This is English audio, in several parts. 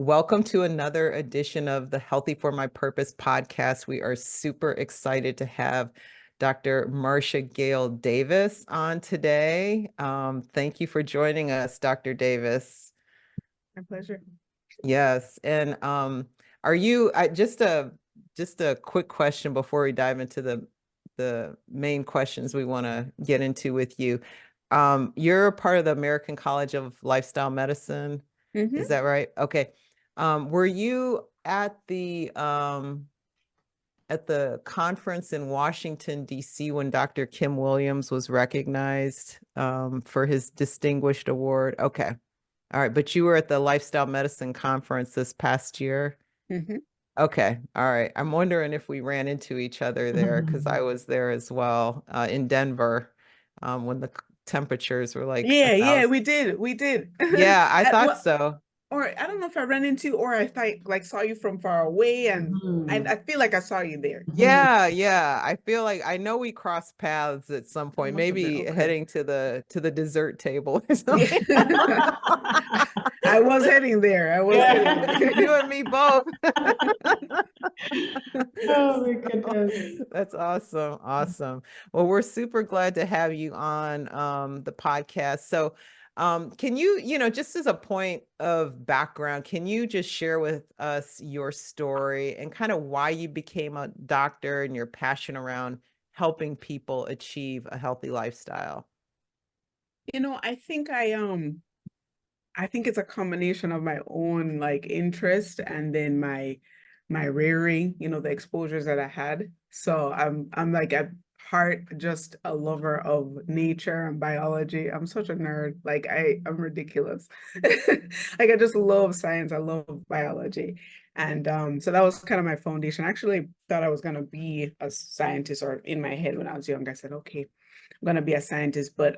Welcome to another edition of the Healthy for My Purpose podcast. We are super excited to have Dr. Marsha-Gail Davis on today. Thank you for joining us, Dr. Davis. My pleasure. Yes, and are you just a quick question before we dive into the main questions we want to get into with you. You're a part of the American College of Lifestyle Medicine. Is that right? Okay. Were you at the conference in Washington, D.C. when Dr. Kim Williams was recognized for his distinguished award? Okay. All right. But you were at the Lifestyle Medicine conference this past year? Okay. All right. I'm wondering if we ran into each other there because I was there as well in Denver when the temperatures were like Yeah, we did. Yeah, I thought so. Or I don't know if I ran into or I like saw you from far away, and I feel like I saw you there. Yeah. I feel like I know we crossed paths at some point, Must have been, maybe okay. heading to the dessert table or Yeah. something. I was heading there. You and me both. Oh my goodness. That's awesome. Awesome. Well, we're super glad to have you on the podcast. So can you, just as a point of background, can you just share with us your story and kind of why you became a doctor and your passion around helping people achieve a healthy lifestyle? I think it's a combination of my own like interest and then my rearing, the exposures that I had. So I'm like at heart just a lover of nature and biology. I'm such a nerd. Like I'm ridiculous. Like I just love science. I love biology. And so that was kind of my foundation. I actually thought I was gonna be a scientist, or in my head when I was young, I said, okay, I'm gonna be a scientist, but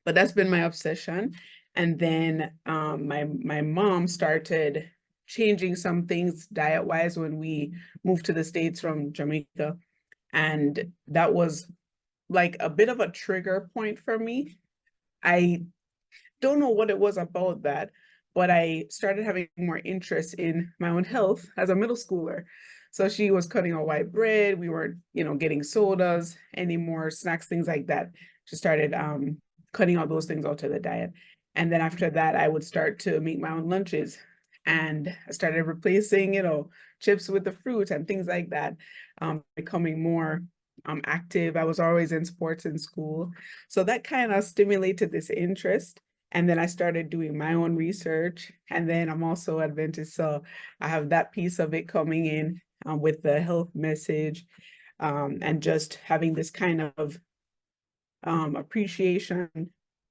that's been my obsession. And then my mom started changing some things diet-wise when we moved to the States from Jamaica. And that was like a bit of a trigger point for me. I don't know what it was about that, but I started having more interest in my own health as a middle schooler. So she was cutting out white bread. We weren't, getting sodas anymore, snacks, things like that. She started cutting all those things out of the diet. And then after that, I would start to make my own lunches. And I started replacing, chips with the fruit and things like that, becoming more active. I was always in sports in school. So that kind of stimulated this interest. And then I started doing my own research. And then I'm also Adventist. So I have that piece of it coming in with the health message, and just having this kind of appreciation,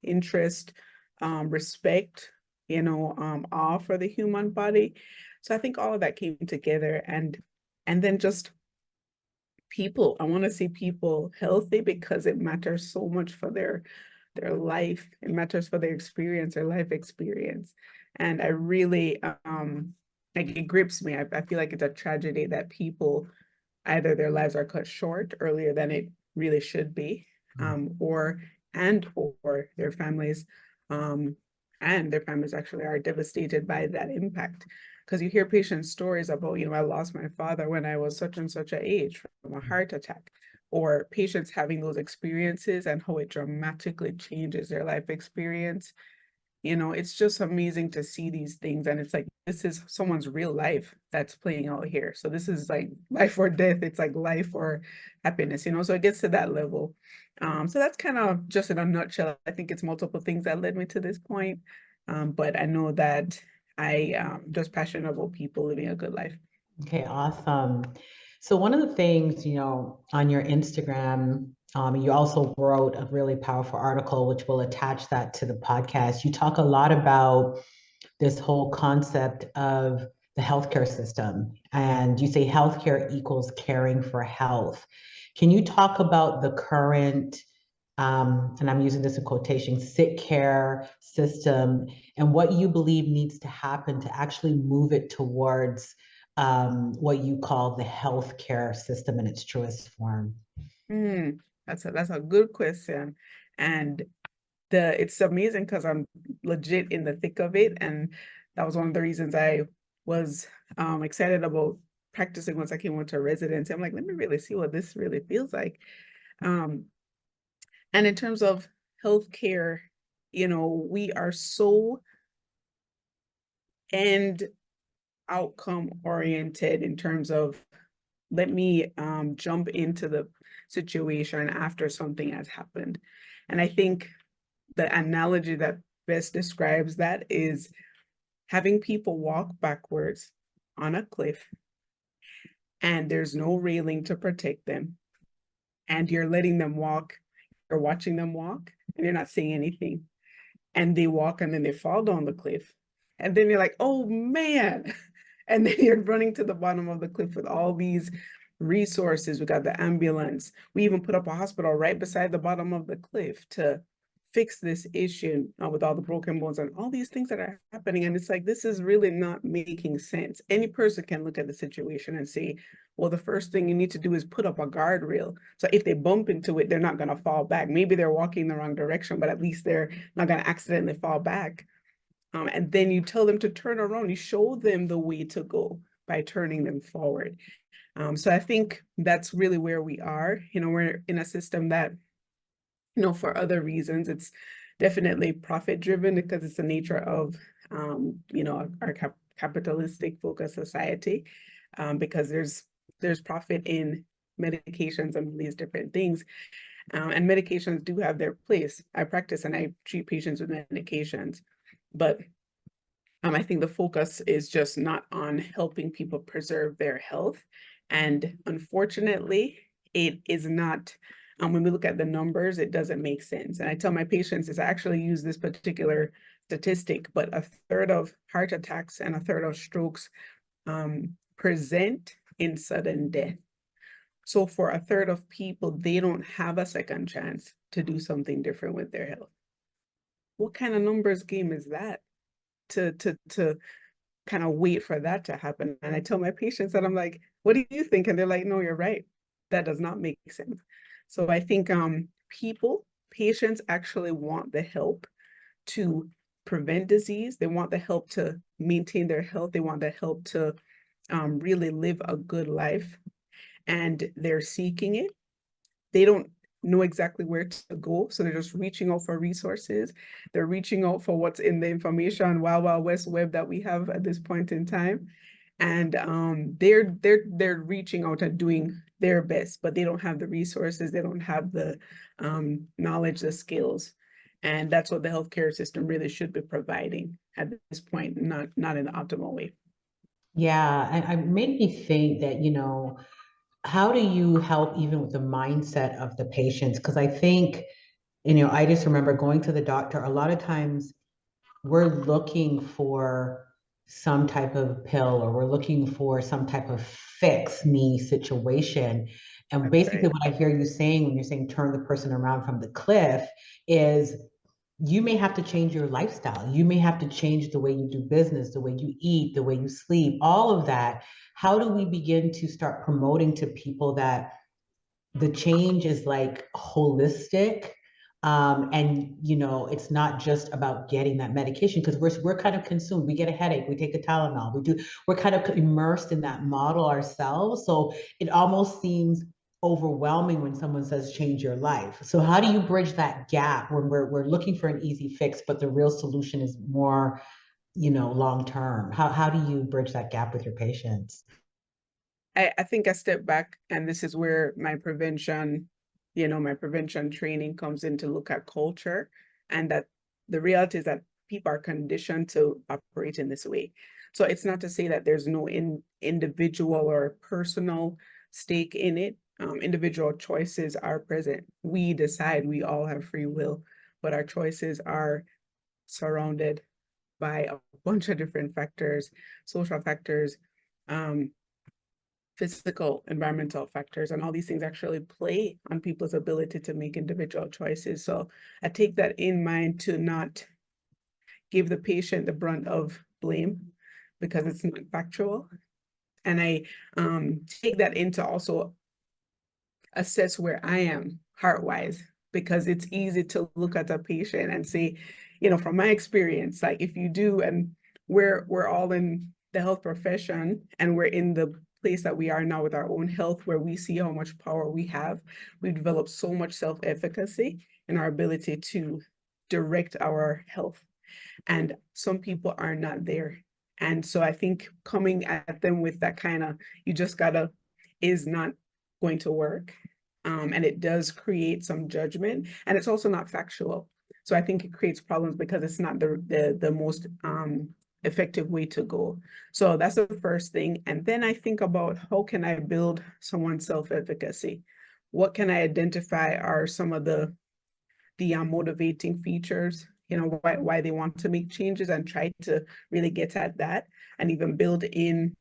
interest, respect, awe for the human body. So I think all of that came together, and then just people. I want to see people healthy because it matters so much for their life. It matters for their experience, their life experience. And I really like it grips me. I feel like it's a tragedy that people either their lives are cut short earlier than it really should be, or their families actually are devastated by that impact. Because you hear patients' stories about, I lost my father when I was such and such an age from a heart attack, or patients having those experiences and how it dramatically changes their life experience. It's just amazing to see these things. And it's like, this is someone's real life that's playing out here. So this is like life or death. It's like life or happiness, so it gets to that level. So that's kind of just in a nutshell. I think it's multiple things that led me to this point. But I know that I just passionate about people living a good life. Okay, awesome. So one of the things, on your Instagram, you also wrote a really powerful article, which we'll attach that to the podcast. You talk a lot about this whole concept of the healthcare system, and you say healthcare equals caring for health. Can you talk about the current, and I'm using this in quotation, sick care system, and what you believe needs to happen to actually move it towards what you call the healthcare system in its truest form? That's a good question. And it's amazing because I'm legit in the thick of it. And that was one of the reasons I was excited about practicing once I came into residency. I'm like, let me really see what this really feels like. And in terms of healthcare, we are so end outcome oriented in terms of, let me jump into the situation after something has happened. And I think the analogy that best describes that is having people walk backwards on a cliff and there's no railing to protect them. And you're letting them walk, you're watching them walk, and you're not saying anything. And they walk and then they fall down the cliff. And then you're like, oh man. And then you're running to the bottom of the cliff with all these resources. We got the ambulance. We even put up a hospital right beside the bottom of the cliff to fix this issue with all the broken bones and all these things that are happening. And it's like, this is really not making sense. Any person can look at the situation and say, well, the first thing you need to do is put up a guardrail. So if they bump into it, they're not going to fall back. Maybe they're walking the wrong direction, but at least they're not going to accidentally fall back. And then you tell them to turn around. You show them the way to go by turning them forward. So I think that's really where we are. We're in a system that, for other reasons, it's definitely profit driven because it's the nature of, our capitalistic focused society, because there's profit in medications and these different things. And medications do have their place. I practice and I treat patients with medications, but I think the focus is just not on helping people preserve their health. And unfortunately, it is not, when we look at the numbers, it doesn't make sense. And I tell my patients is I actually use this particular statistic, but 1/3 of heart attacks and 1/3 of strokes present in sudden death. So for 1/3 of people, they don't have a second chance to do something different with their health. What kind of numbers game is that? To kind of wait for that to happen. And I tell my patients that I'm like, what do you think? And they're like, no, you're right. That does not make sense. So I think patients actually want the help to prevent disease. They want the help to maintain their health. They want the help to really live a good life. And they're seeking it. They don't know exactly where to go. So they're just reaching out for resources. They're reaching out for what's in the information Wild Wild West web that we have at this point in time. And they're reaching out and doing their best, but they don't have the resources. They don't have the knowledge, the skills. And that's what the healthcare system really should be providing at this point, not in the optimal way. Yeah, and it made me think that, how do you help even with the mindset of the patients? Because I think, I just remember going to the doctor, a lot of times we're looking for some type of pill or we're looking for some type of fix me situation. And That's basically right. what I hear you saying when you're saying turn the person around from the cliff is you may have to change your lifestyle. You may have to change the way you do business, the way you eat, the way you sleep, all of that. How do we begin to start promoting to people that the change is like holistic? And it's not just about getting that medication because we're kind of consumed. We get a headache, we take a Tylenol, we're kind of immersed in that model ourselves. So it almost seems overwhelming when someone says change your life. So how do you bridge that gap when we're looking for an easy fix, but the real solution is more, long term? How do you bridge that gap with your patients? I think I step back, and this is where my prevention training comes in to look at culture, and that the reality is that people are conditioned to operate in this way. So it's not to say that there's no individual or personal stake in it. Individual choices are present. We decide, we all have free will, but our choices are surrounded by a bunch of different factors, social factors, physical, environmental factors, and all these things actually play on people's ability to make individual choices. So I take that in mind to not give the patient the brunt of blame because it's not factual. And I take that into also assess where I am heart-wise, because it's easy to look at a patient and say, from my experience, like if you do, and we're all in the health profession, and we're in the place that we are now with our own health, where we see how much power we have. We've developed so much self-efficacy in our ability to direct our health. And some people are not there. And so I think coming at them with that kind of, you just gotta, is not going to work. And it does create some judgment, and it's also not factual. So I think it creates problems because it's not the most effective way to go. So that's the first thing. And then I think about, how can I build someone's self-efficacy? What can I identify are some of the motivating features, you know, why they want to make changes, and try to really get at that, and even build in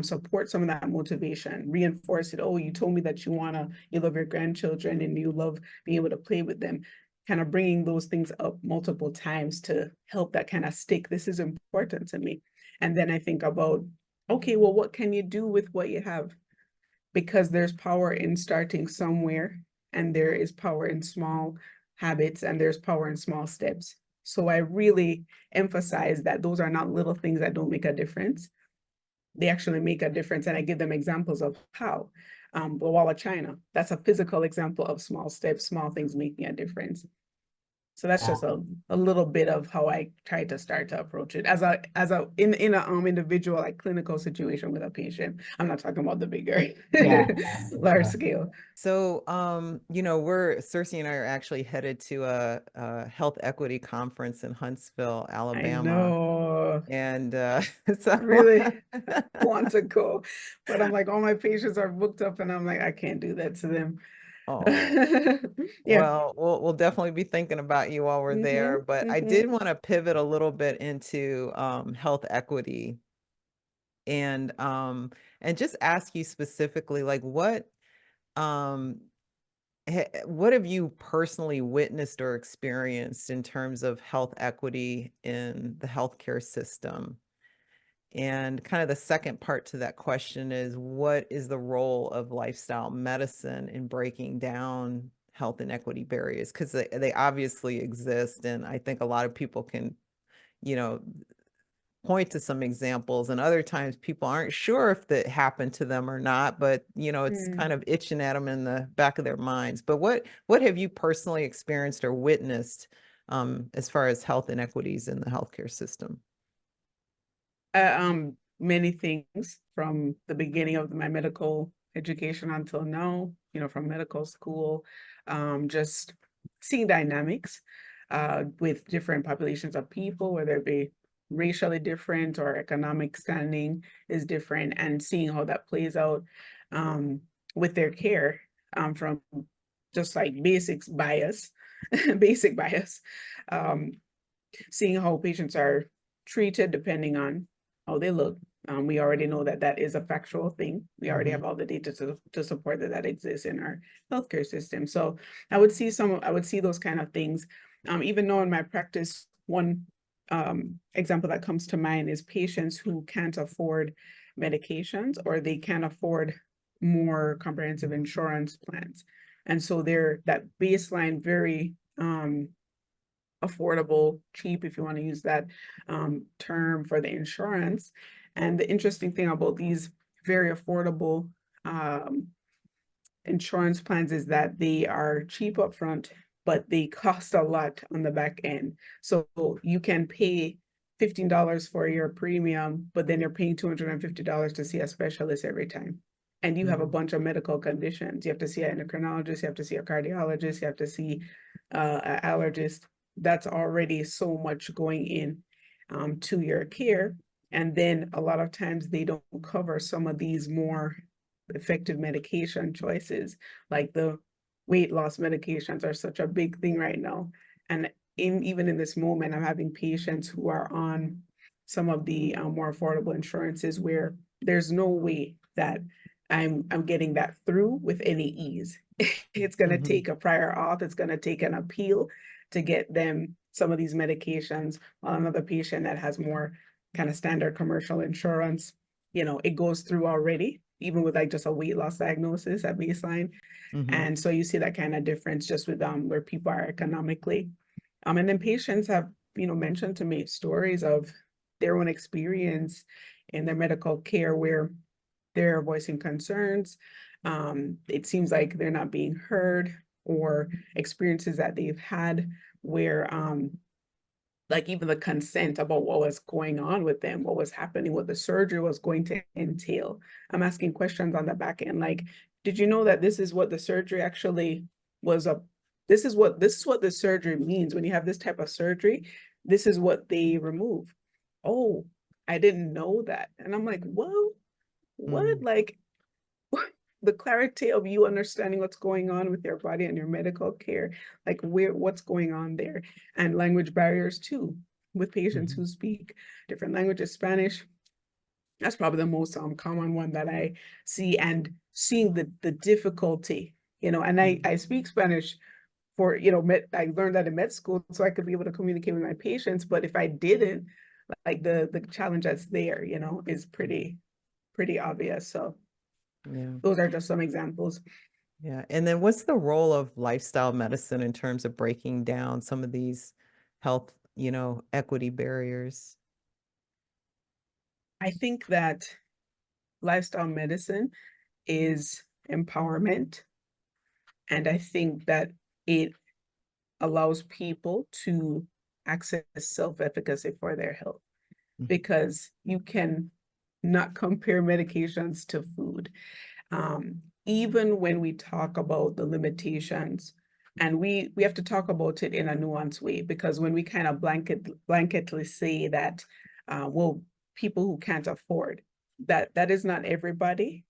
support some of that motivation, reinforce it. Oh, you told me that you love your grandchildren and you love being able to play with them. Kind of bringing those things up multiple times to help that kind of stick. This is important to me. And then I think about, okay, well, what can you do with what you have? Because there's power in starting somewhere, and there is power in small habits, and there's power in small steps. So I really emphasize that those are not little things that don't make a difference. They actually make a difference, and I give them examples of how. The Wall of China, that's a physical example of small steps, small things making a difference. So that's just a little bit of how I try to start to approach it in a individual, like, clinical situation with a patient. I'm not talking about the bigger large scale. So you know, Sersie and I are actually headed to a health equity conference in Huntsville, Alabama. I know. And so really want to go, but I'm like, all my patients are booked up, and I'm like, I can't do that to them. Oh, Yeah. well, we'll definitely be thinking about you while we're there. But I did want to pivot a little bit into health equity, and just ask you specifically, like, what have you personally witnessed or experienced in terms of health equity in the healthcare system? And kind of the second part to that question is, what is the role of lifestyle medicine in breaking down health inequity barriers? Because they obviously exist. And I think a lot of people can, you know, point to some examples, and other times people aren't sure if that happened to them or not, but, you know, it's kind of itching at them in the back of their minds. But what have you personally experienced or witnessed as far as health inequities in the healthcare system? Many things from the beginning of my medical education until now, you know, from medical school, just seeing dynamics with different populations of people, whether it be racially different or economic standing is different, and seeing how that plays out with their care, from just like basic bias, seeing how patients are treated depending on how they look. We already know that that is a factual thing. We already have all the data to support that exists in our healthcare system. So I would see those kind of things. Even though in my practice, one example that comes to mind is patients who can't afford medications, or they can't afford more comprehensive insurance plans. And so they're that baseline, very affordable, cheap, if you want to use that term for the insurance. And the interesting thing about these very affordable insurance plans is that they are cheap upfront, but they cost a lot on the back end. So you can pay $15 for your premium, but then you're paying $250 to see a specialist every time. And you have a bunch of medical conditions. You have to see an endocrinologist, you have to see a cardiologist, you have to see an allergist. That's already so much going in to your care. And then a lot of times they don't cover some of these more effective medication choices, like the weight loss medications are such a big thing right now. And even in this moment, I'm having patients who are on some of the more affordable insurances where there's no way that I'm getting that through with any ease. It's going to take a prior auth, it's going to take an appeal to get them some of these medications. While another patient that has more kind of standard commercial insurance, you know, it goes through already, even with like just a weight loss diagnosis at baseline. And so you see that kind of difference just with where people are economically. And then patients have, you know, mentioned to me stories of their own experience in their medical care where they're voicing concerns. It seems like they're not being heard, or experiences that they've had where like even the consent about what was going on with them, what was happening, what the surgery was going to entail. I'm asking questions on the back end, like, did you know that this is what the surgery actually was this is what the surgery means when you have this type of surgery, this is what they remove. Oh, I didn't know that. And I'm like, whoa, what? Like, the clarity of you understanding what's going on with your body and your medical care, like what's going on there, and language barriers too, with patients who speak different languages. Spanish, that's probably the most common one that I see, and seeing the difficulty, and I speak Spanish for, I learned that in med school so I could be able to communicate with my patients. But if I didn't, like the challenge that's there, is pretty obvious. So Yeah. those are just some examples. Yeah. And then what's the role of lifestyle medicine in terms of breaking down some of these health, equity barriers? I think that lifestyle medicine is empowerment. And I think that it allows people to access self-efficacy for their health, because you can not compare medications to food. Even when we talk about the limitations, and we have to talk about it in a nuanced way, because when we kind of blanketly say that, well, people who can't afford, that is not everybody.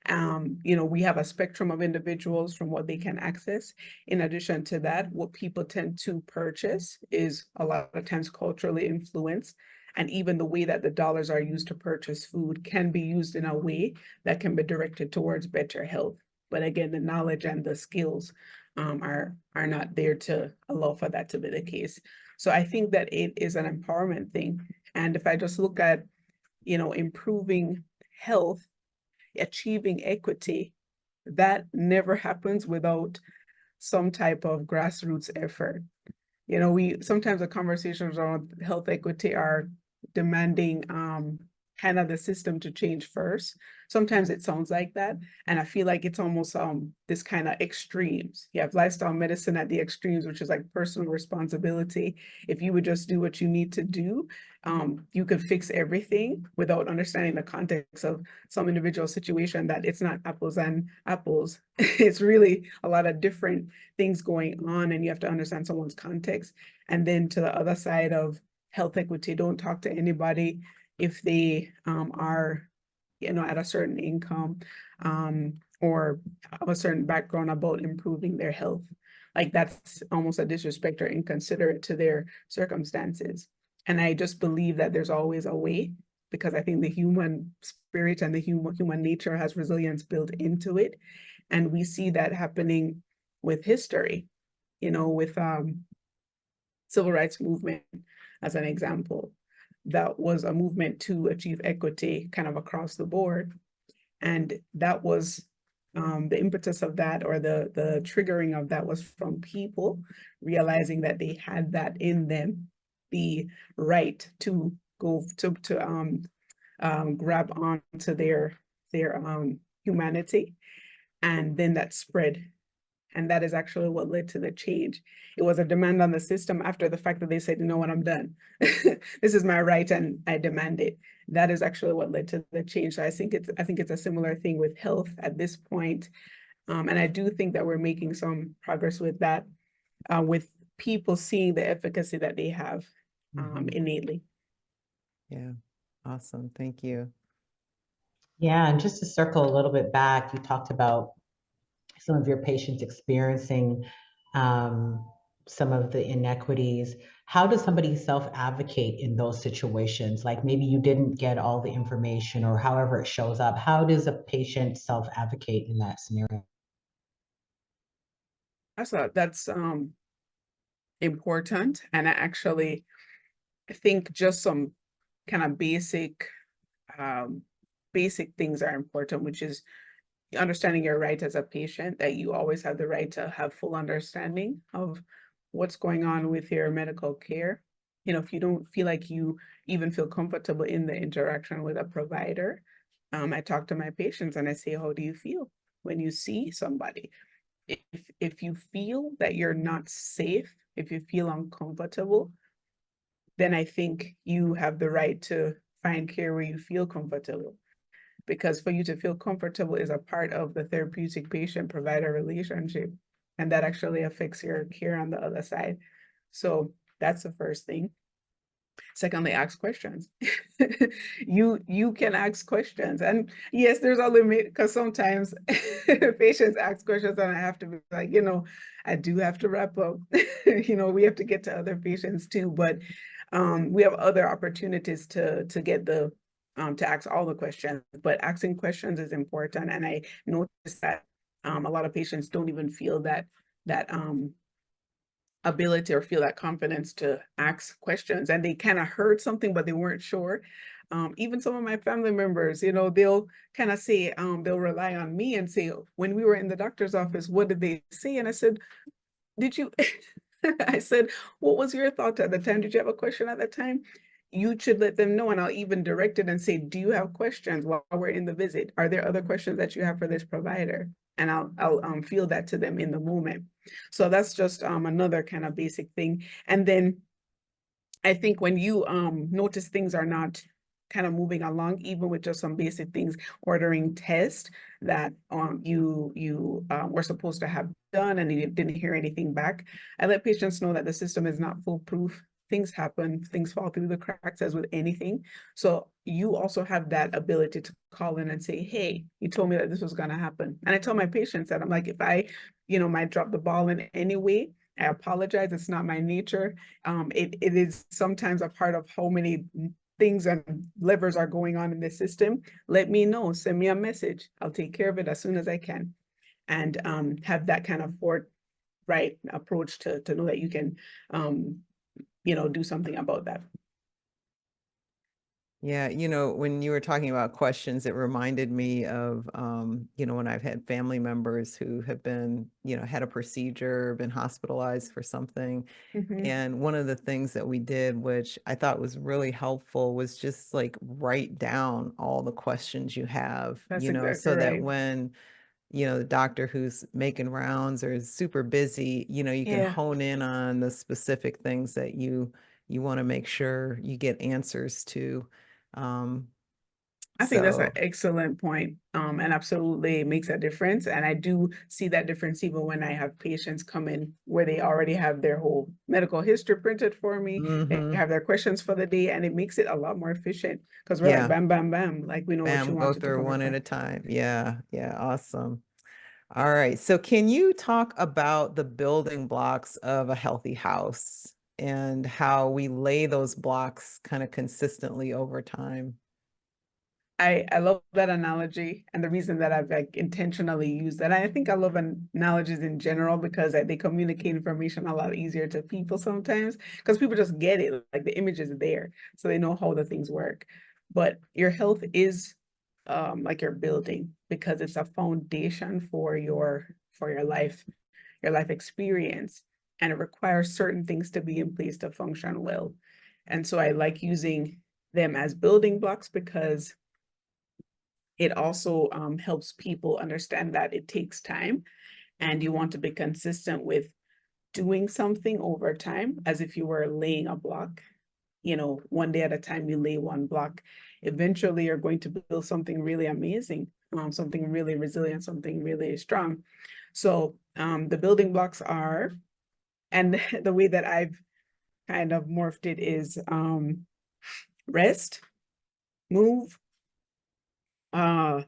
We have a spectrum of individuals from what they can access. In addition to that, what people tend to purchase is a lot of times culturally influenced. And even the way that the dollars are used to purchase food can be used in a way that can be directed towards better health. But again, the knowledge and the skills are not there to allow for that to be the case. So I think that it is an empowerment thing. And if I just look at, improving health, achieving equity, that never happens without some type of grassroots effort. We sometimes the conversations around health equity are demanding kind of the system to change first. Sometimes it sounds like that. And I feel like it's almost this kind of extremes. You have lifestyle medicine at the extremes, which is like personal responsibility. If you would just do what you need to do, you could fix everything, without understanding the context of some individual situation, that it's not apples and apples. It's really a lot of different things going on, and you have to understand someone's context. And then to the other side of health equity, don't talk to anybody if they are, at a certain income or of a certain background about improving their health. Like, that's almost a disrespect or inconsiderate to their circumstances. And I just believe that there's always a way, because I think the human spirit and the human nature has resilience built into it. And we see that happening with history, with civil rights movement as an example. That was a movement to achieve equity kind of across the board. And that was the impetus of that, or the triggering of that, was from people realizing that they had that in them, the right to go to grab onto their humanity. And then that spread. And that is actually what led to the change. It was a demand on the system after the fact that they said, you know what, I'm done. This is my right and I demand it. That is actually what led to the change. So I think it's a similar thing with health at this point. And I do think that we're making some progress with that, with people seeing the efficacy that they have innately. Yeah, awesome. Thank you. Yeah, and just to circle a little bit back, you talked about some of your patients experiencing some of the inequities. How does somebody self-advocate in those situations? Like, maybe you didn't get all the information, or however it shows up. How does a patient self-advocate in that scenario? That's important. And I think just some kind of basic things are important, which is understanding your right as a patient, that you always have the right to have full understanding of what's going on with your medical care. if you don't feel like you even feel comfortable in the interaction with a provider, I talk to my patients and I say, how do you feel when you see somebody? If you feel that you're not safe, if you feel uncomfortable, then I think you have the right to find care where you feel comfortable. Because for you to feel comfortable is a part of the therapeutic patient-provider relationship, and that actually affects your care on the other side. So that's the first thing. Secondly, ask questions. You can ask questions, and yes, there's a limit because sometimes patients ask questions, and I have to be like, I do have to wrap up. We have to get to other patients too, but we have other opportunities to get to ask all the questions. But asking questions is important, and I noticed that a lot of patients don't even feel that ability or feel that confidence to ask questions, and they kind of heard something but they weren't sure. Even some of my family members, they'll kind of say, they'll rely on me and say, when we were in the doctor's office, what did they say? And I said, did you I said, what was your thought at the time? Did you have a question at the time? You should let them know, and I'll even direct it and say, do you have questions while we're in the visit? Are there other questions that you have for this provider? And I'll feel that to them in the moment. So that's just another kind of basic thing. And then I think when you notice things are not kind of moving along, even with just some basic things, ordering tests that you were supposed to have done and you didn't hear anything back, I let patients know that the system is not foolproof. Things happen, things fall through the cracks as with anything. So you also have that ability to call in and say, hey, you told me that this was going to happen. And I tell my patients that I'm like, if I, might drop the ball in any way, I apologize. It's not my nature. It is sometimes a part of how many things and levers are going on in the system. Let me know, send me a message. I'll take care of it as soon as I can. And have that kind of forthright approach to know that you can do something about that. Yeah, when you were talking about questions, it reminded me of, when I've had family members who have been, had a procedure, been hospitalized for something. Mhm. And one of the things that we did, which I thought was really helpful, was just like write down all the questions you have, That's exactly so that right. when the doctor who's making rounds or is super busy, you can Yeah. hone in on the specific things that you want to make sure you get answers to. I think that's an So, excellent point, and absolutely makes a difference. And I do see that difference even when I have patients come in where they already have their whole medical history printed for me. They mhm. have their questions for the day, and it makes it a lot more efficient because we're like, Yeah, bam, bam, bam, like we know what you bam, go wanted to through cover one at for. a time. Yeah, yeah, awesome. All right. So can you talk about the building blocks of a healthy house and how we lay those blocks kind of consistently over time? I love that analogy, and the reason that I've like intentionally used that. I think I love analogies in general because they communicate information a lot easier to people sometimes because people just get it, like the image is there, so they know how the things work. But your health is like your building because it's a foundation for your life experience, and it requires certain things to be in place to function well. And so I like using them as building blocks because it also helps people understand that it takes time and you want to be consistent with doing something over time as if you were laying a block. One day at a time, you lay one block. Eventually, you're going to build something really amazing, something really resilient, something really strong. So the building blocks are, and the way that I've kind of morphed it is rest, move, calm.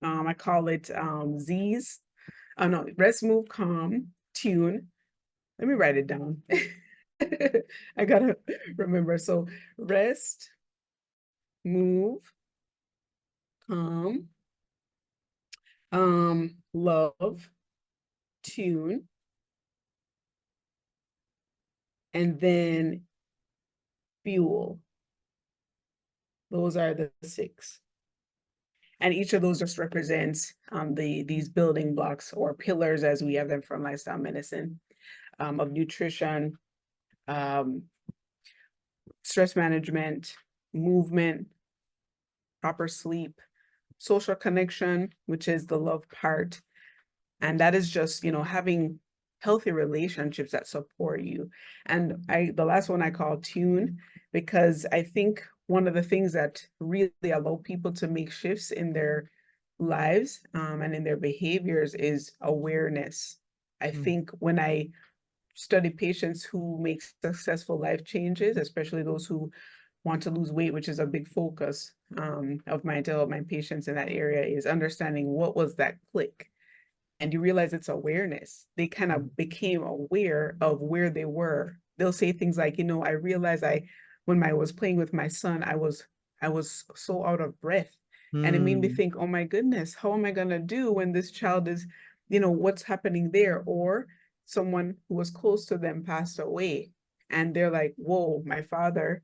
I call it Z's. Oh no, rest, move, calm, tune. Let me write it down. I gotta remember. So rest, move, calm, love, tune, and then fuel. Those are the 6. And each of those just represents these building blocks or pillars as we have them from lifestyle medicine, of nutrition, stress management, movement, proper sleep, social connection, which is the love part. And that is just, having healthy relationships that support you. And the last one I call tune, because I think one of the things that really allow people to make shifts in their lives and in their behaviors is awareness. I think when I study patients who make successful life changes, especially those who want to lose weight, which is a big focus of mine to help my patients in that area, is understanding what was that click. And you realize it's awareness. They kind of became aware of where they were. They'll say things like, I realized when I was playing with my son, I was so out of breath. And it made me think, oh my goodness, how am I gonna do when this child is, what's happening there? Or someone who was close to them passed away. And they're like, whoa, my father,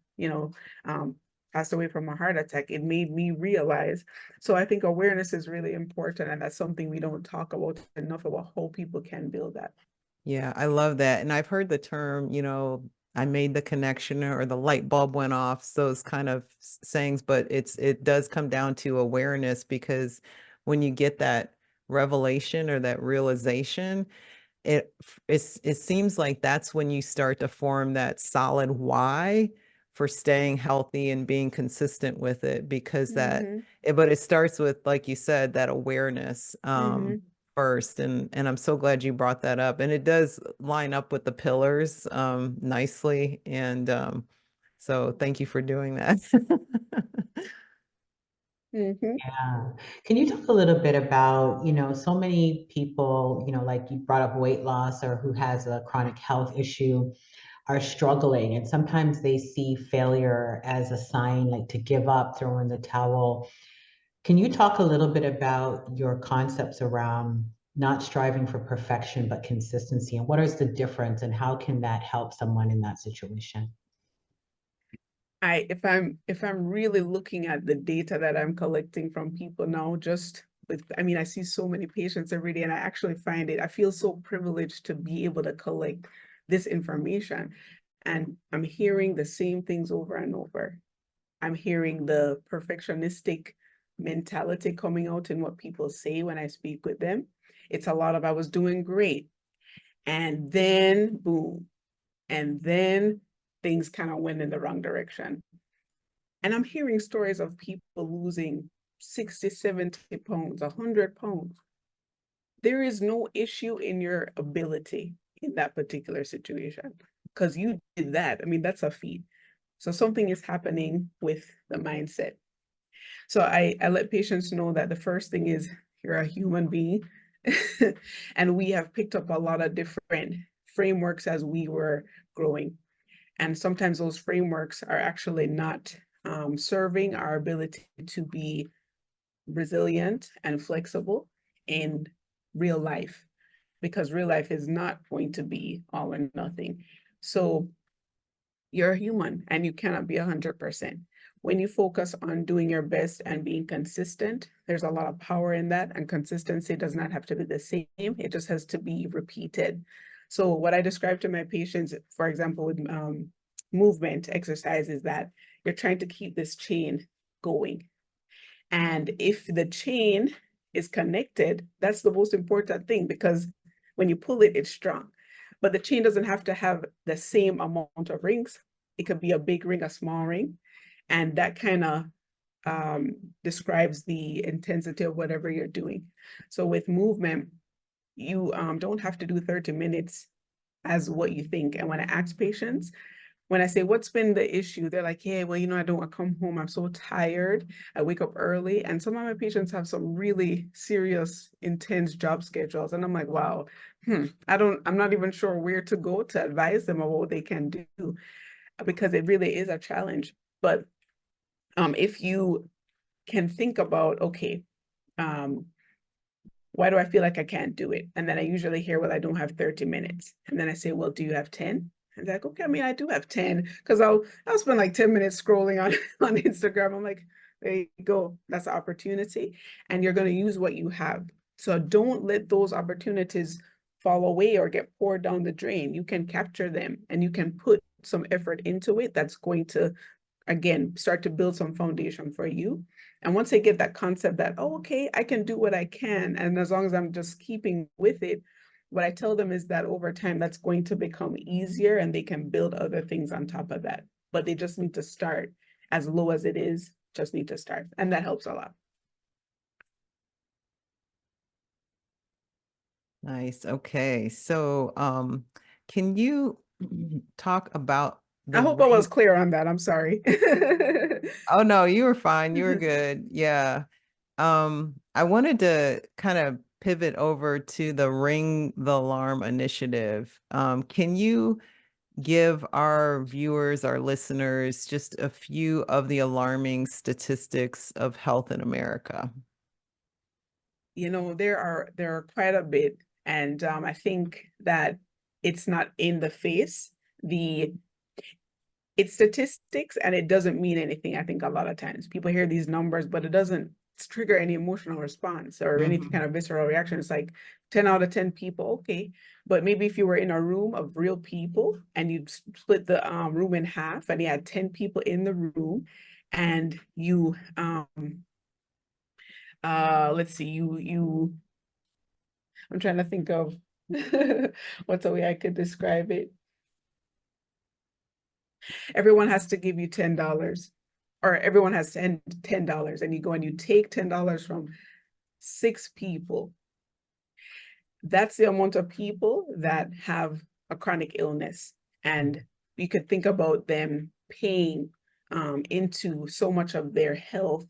passed away from a heart attack. It made me realize. So I think awareness is really important. And that's something we don't talk about enough, about how people can build that. Yeah, I love that. And I've heard the term, I made the connection or the light bulb went off, those kind of sayings, but it does come down to awareness, because when you get that revelation or that realization, it seems like that's when you start to form that solid why for staying healthy and being consistent with it, because but it starts with, like you said, that awareness first. And I'm so glad you brought that up, and it does line up with the pillars nicely. And so thank you for doing that. Yeah. Can you talk a little bit about, so many people, like you brought up weight loss or who has a chronic health issue are struggling, and sometimes they see failure as a sign like to give up, throw in the towel. Can you talk a little bit about your concepts around not striving for perfection, but consistency, and what is the difference, and how can that help someone in that situation? If I'm really looking at the data that I'm collecting from people now, I see so many patients every day, and I actually I feel so privileged to be able to collect this information. And I'm hearing the same things over and over. I'm hearing the perfectionistic mentality coming out in what people say when I speak with them. It's a lot of, I was doing great, and then boom, and then things kind of went in the wrong direction. And I'm hearing stories of people losing 60, 70 pounds, 100 pounds. There is no issue in your ability in that particular situation, because you did that. That's a feat. So something is happening with the mindset. So I let patients know that the first thing is, you're a human being. And we have picked up a lot of different frameworks as we were growing. And sometimes those frameworks are actually not serving our ability to be resilient and flexible in real life, because real life is not going to be all or nothing. So you're a human and you cannot be 100%. When you focus on doing your best and being consistent, there's a lot of power in that. And consistency does not have to be the same. It just has to be repeated. So what I describe to my patients, for example, with movement exercise, is that you're trying to keep this chain going. And if the chain is connected, that's the most important thing, because when you pull it, it's strong. But the chain doesn't have to have the same amount of rings. It could be a big ring, a small ring. And that kind of describes the intensity of whatever you're doing. So with movement, you don't have to do 30 minutes as what you think. And when I ask patients, when I say, what's been the issue? They're like, yeah, well, I don't want to come home. I'm so tired. I wake up early. And some of my patients have some really serious, intense job schedules. And I'm like, wow, I'm not even sure where to go to advise them of what they can do, because it really is a challenge. But if you can think about, okay, why do I feel like I can't do it? And then I usually hear, well, I don't have 30 minutes. And then I say, well, do you have 10? And they're like, okay, I do have 10, because I'll spend like 10 minutes scrolling on Instagram. I'm like, there you go. That's an opportunity. And you're going to use what you have. So don't let those opportunities fall away or get poured down the drain. You can capture them and you can put put some effort into it, that's going to, again, start to build some foundation for you. And once they get that concept that, oh, okay, I can do what I can, and as long as I'm just keeping with it, what I tell them is that over time, that's going to become easier and they can build other things on top of that. But they just need to start as low as it is, just need to start. And that helps a lot. Nice. Okay. So, can you talk about I the hope I rank? was clear on that. I'm sorry. Oh no, you were fine. You were good. Yeah. I wanted to kind of pivot over to the Ring the Alarm initiative. Can you give our viewers, our listeners, just a few of the alarming statistics of health in America? You know, there are quite a bit, and I think that it's not in the face. It's statistics and it doesn't mean anything. I think a lot of times people hear these numbers, but it doesn't trigger any emotional response or any kind of visceral reaction. It's like 10 out of 10 people, okay. But maybe if you were in a room of real people and you split the room in half and you had 10 people in the room and you, let's see, I'm trying to think of what's a way I could describe it. Everyone has to give you $10, or everyone has $10, and you go and you take $10 from 6 people. That's the amount of people that have a chronic illness. And you could think about them paying into so much of their health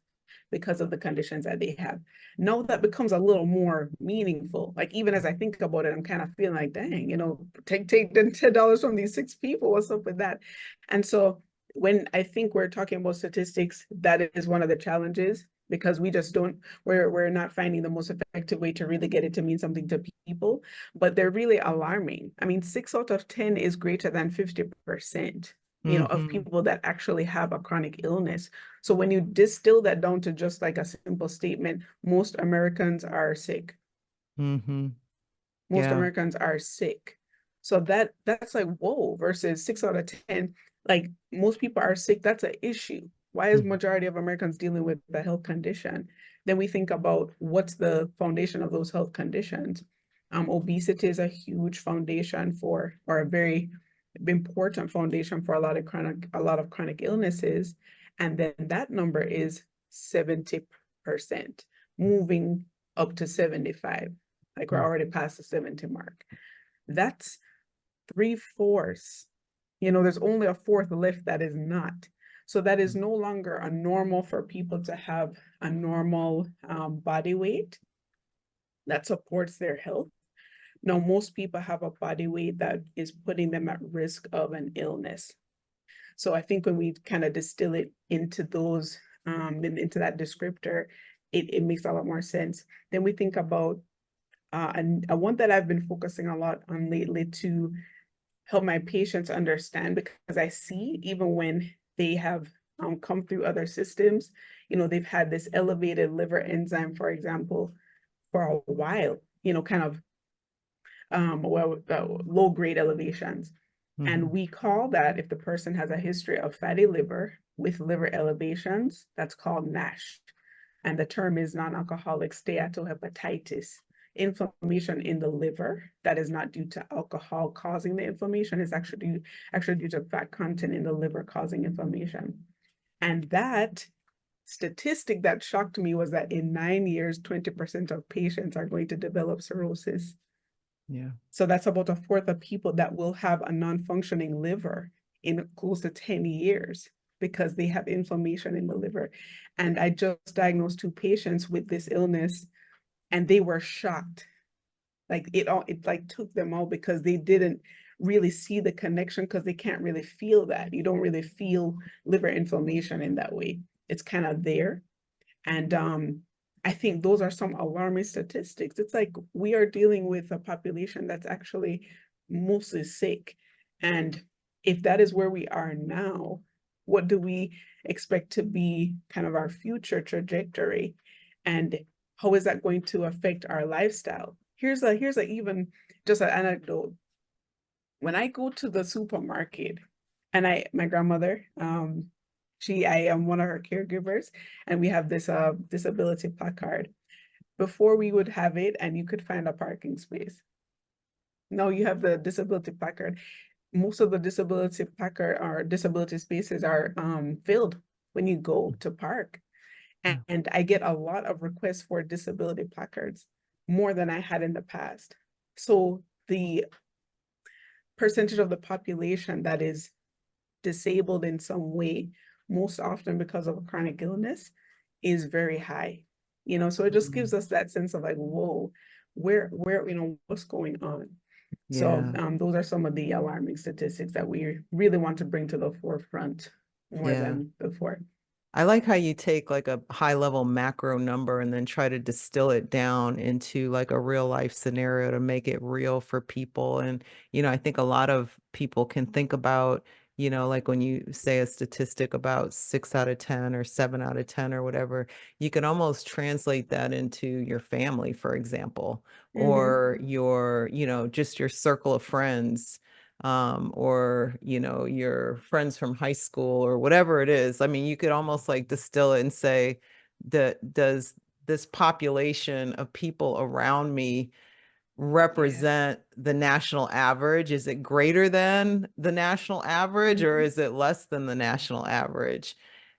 because of the conditions that they have. Now that becomes a little more meaningful. Like even as I think about it, I'm kind of feeling like, dang, you know, take the $10 from these 6 people. What's up with that? And so when I think we're talking about statistics, that is one of the challenges, because we just don't, we're not finding the most effective way to really get it to mean something to people, but they're really alarming. I mean, 6 out of 10 is greater than 50%. You know, of people that actually have a chronic illness. So when you distill that down to just like a simple statement, most Americans are sick. Most Americans are sick. So that's like, whoa, versus 6 out of 10, like most people are sick, that's an issue. Why is majority of Americans dealing with the health condition? Then we think about what's the foundation of those health conditions. Obesity is a huge foundation for, or a very important foundation for a lot of chronic illnesses. And then that number is 70%, moving up to 75. Like we're already past the 70 mark. That's 3/4. You know, there's only a fourth left that is not. So that is no longer a normal for people to have a normal body weight that supports their health. Now, most people have a body weight that is putting them at risk of an illness. So I think when we kind of distill it into those, into that descriptor, it makes a lot more sense. Then we think about and one that I've been focusing a lot on lately to help my patients understand, because I see even when they have come through other systems, you know, they've had this elevated liver enzyme, for example, for a while, you know, kind of low grade elevations. And we call that, if the person has a history of fatty liver with liver elevations, that's called NASH. And the term is non-alcoholic steatohepatitis. Inflammation in the liver that is not due to alcohol causing the inflammation, is actually due to fat content in the liver causing inflammation. And that statistic that shocked me was that in 9 years, 20% of patients are going to develop cirrhosis. Yeah. So that's about 1/4 of people that will have a non-functioning liver in close to 10 years because they have inflammation in the liver. And I just diagnosed 2 patients with this illness and they were shocked. Like it like took them out because they didn't really see the connection, because they can't really feel that. You don't really feel liver inflammation in that way. It's kind of there. And I think those are some alarming statistics. It's like we are dealing with a population that's actually mostly sick. And if that is where we are now, what do we expect to be kind of our future trajectory? And how is that going to affect our lifestyle? Here's even just an anecdote. When I go to the supermarket And my grandmother, I am one of her caregivers, and we have this disability placard. Before we would have it, and you could find a parking space. Now you have the disability placard. Most of the disability placard or disability spaces are filled when you go to park. Yeah. And I get a lot of requests for disability placards, more than I had in the past. So the percentage of the population that is disabled in some way, most often because of a chronic illness, is very high. So it just gives us that sense of like, whoa, where, what's going on? So Yeah. those are some of the alarming statistics that we really want to bring to the forefront more Yeah. than before. I like how you take like a high level macro number and then try to distill it down into like a real life scenario to make it real for people. And, I think a lot of people can think about, like when you say a statistic about 6 out of 10 or 7 out of 10 or whatever, you can almost translate that into your family, for example, or your, just your circle of friends, or your friends from high school or whatever it is. I mean, you could almost like distill it and say that does this population of people around me represent the national average? Is it greater than the national average, or is it less than the national average?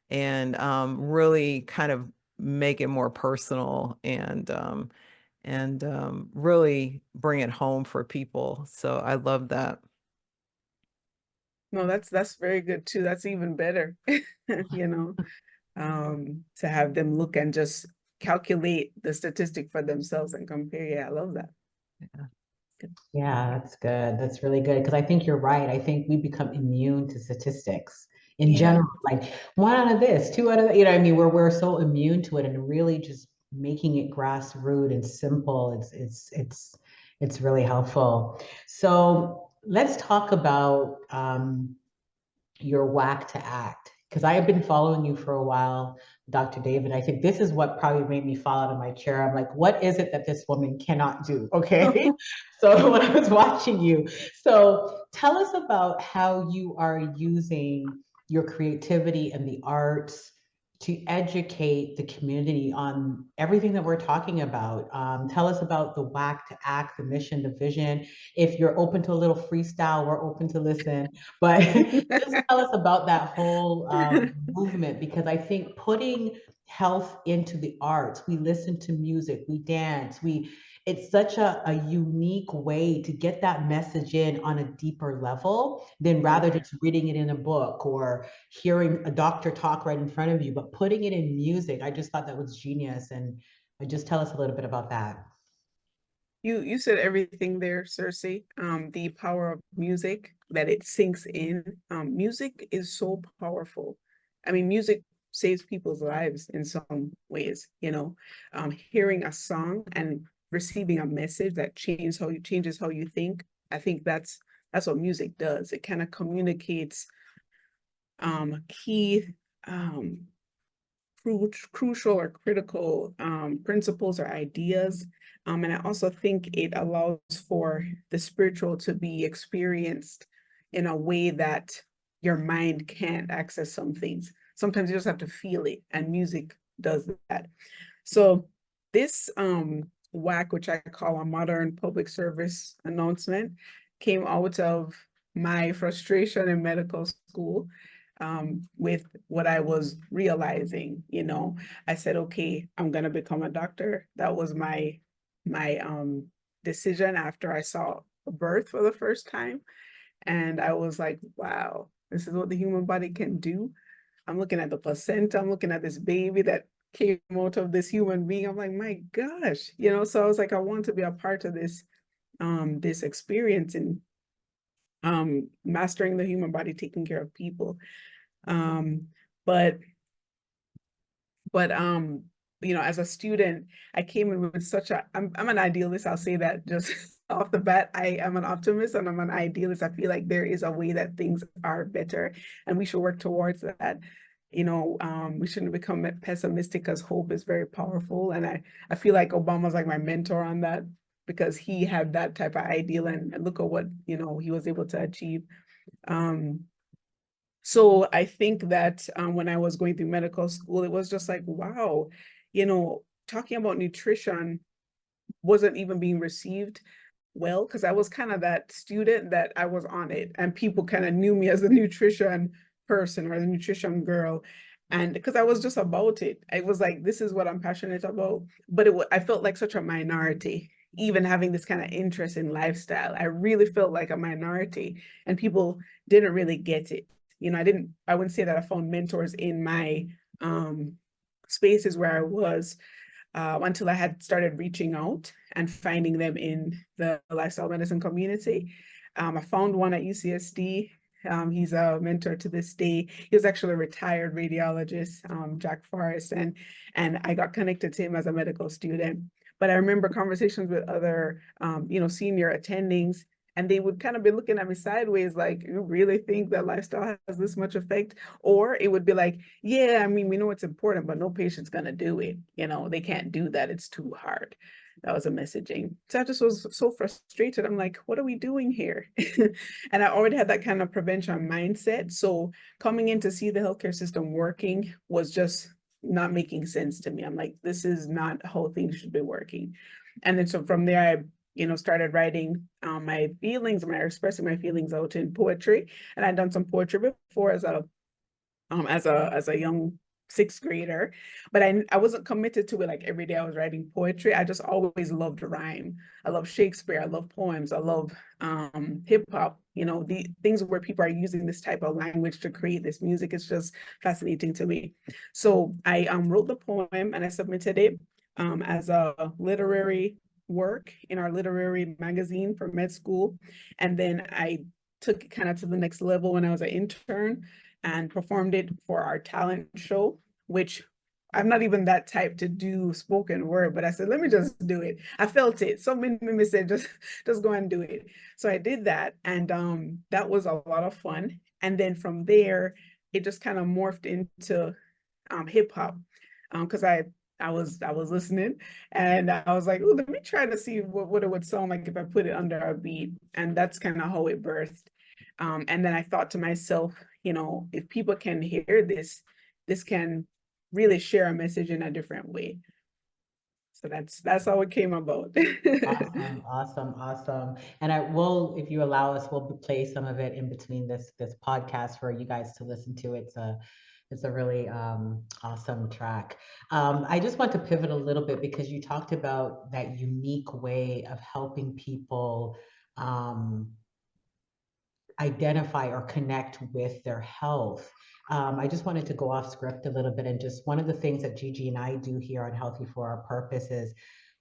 And really kind of make it more personal and really bring it home for people. So I love that. No, that's very good too. That's even better, to have them look and just calculate the statistic for themselves and compare. Yeah, I love that. Yeah, that's good. That's really good. Because I think you're right. I think we become immune to statistics in general. Like 1 out of this, 2 out of that, what I mean? We're so immune to it, and really just making it grassroots and simple. It's really helpful. So let's talk about your whack to act. Because I have been following you for a while, Dr. David. I think this is what probably made me fall out of my chair. I'm like, what is it that this woman cannot do? Okay. So when I was watching you, so tell us about how you are using your creativity and the arts to educate the community on everything that we're talking about. Tell us about the whack to act, the mission, the vision. If you're open to a little freestyle, we're open to listen. But just tell us about that whole movement, because I think putting health into the arts, we listen to music, we dance, it's such a unique way to get that message in on a deeper level than rather just reading it in a book or hearing a doctor talk right in front of you, but putting it in music. I just thought that was genius. And just tell us a little bit about that. You said everything there, Sersie. The power of music, that it sinks in. Music is so powerful. I mean, music saves people's lives in some ways, hearing a song and receiving a message that changes how you think. I think that's what music does. It kind of communicates key crucial or critical principles or ideas. And I also think it allows for the spiritual to be experienced in a way that your mind can't access some things. Sometimes you just have to feel it, and music does that. So this WAC, which I call a modern public service announcement, came out of my frustration in medical school. With what I was realizing, I said, okay, I'm gonna become a doctor. That was my decision after I saw a birth for the first time. And I was like, wow, this is what the human body can do. I'm looking at the placenta, I'm looking at this baby that came out of this human being. I'm like, my gosh, so I was like, I want to be a part of this experience in mastering the human body, taking care of people. But as a student, I came in with I'm an idealist. I'll say that just off the bat. I am an optimist and I'm an idealist. I feel like there is a way that things are better and we should work towards that. We shouldn't become pessimistic, because hope is very powerful. And I feel like Obama's like my mentor on that, because he had that type of ideal, and look at what, he was able to achieve. So I think that when I was going through medical school, it was just like, wow, talking about nutrition wasn't even being received well, because I was kind of that student that I was on it, and people kind of knew me as the nutrition person or the nutrition girl. And because I was just about it, I was like, this is what I'm passionate about. But I felt like such a minority, even having this kind of interest in lifestyle. I really felt like a minority, and people didn't really get it. I wouldn't say that I found mentors in my spaces where I was, until I had started reaching out and finding them in the lifestyle medicine community. I found one at UCSD. He's a mentor to this day. He was actually a retired radiologist, Jack Forrest, and I got connected to him as a medical student. But I remember conversations with other, senior attendings, and they would kind of be looking at me sideways, like, you really think that lifestyle has this much effect? Or it would be like, yeah, I mean, we know it's important, but no patient's gonna do it. They can't do that. It's too hard. That was a messaging. So I just was so frustrated. I'm like, what are we doing here? And I already had that kind of prevention mindset. So coming in to see the healthcare system working was just not making sense to me. I'm like, this is not how things should be working. And then so from there, I started writing my feelings, expressing my feelings out in poetry. And I'd done some poetry before as a young sixth grader, but I wasn't committed to it like every day I was writing poetry. I just always loved rhyme. I love Shakespeare. I love poems. I love hip hop. The things where people are using this type of language to create this music is just fascinating to me. So I wrote the poem and I submitted it as a literary work in our literary magazine for med school. And then I took it kind of to the next level when I was an intern and performed it for our talent show, which I'm not even that type to do spoken word, but I said, let me just do it. I felt it. So many me said, just go and do it. So I did that. And that was a lot of fun. And then from there, it just kind of morphed into hip hop. Because I was listening and I was like, oh, let me try to see what it would sound like if I put it under a beat. And that's kind of how it birthed. And then I thought to myself, if people can hear this, this can really share a message in a different way. So that's how it came about. Awesome. And I will, if you allow us, we'll play some of it in between this podcast for you guys to listen to. It's a really awesome track. I just want to pivot a little bit because you talked about that unique way of helping people identify or connect with their health. I just wanted to go off script a little bit, and just one of the things that Gigi and I do here on Healthy for Our Purpose is